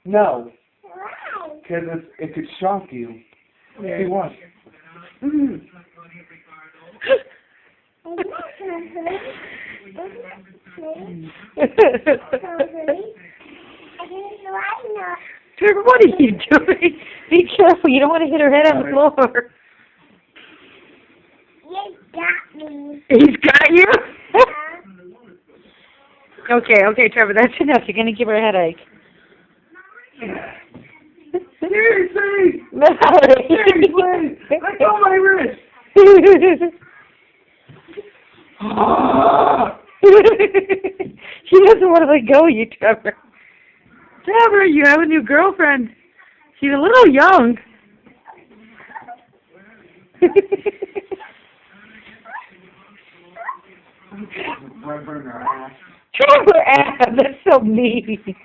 No, because it could shock you. See what? Trevor, what are you doing? Be careful, you don't want to hit her head on the floor. You got me. He's got you? Okay, Trevor, that's enough. You're going to give her a headache. Seriously! No. Seriously! Let go of my wrist! She doesn't want to let go of you, Trevor. Trevor, you have a new girlfriend. She's a little young. Trevor, that's so mean.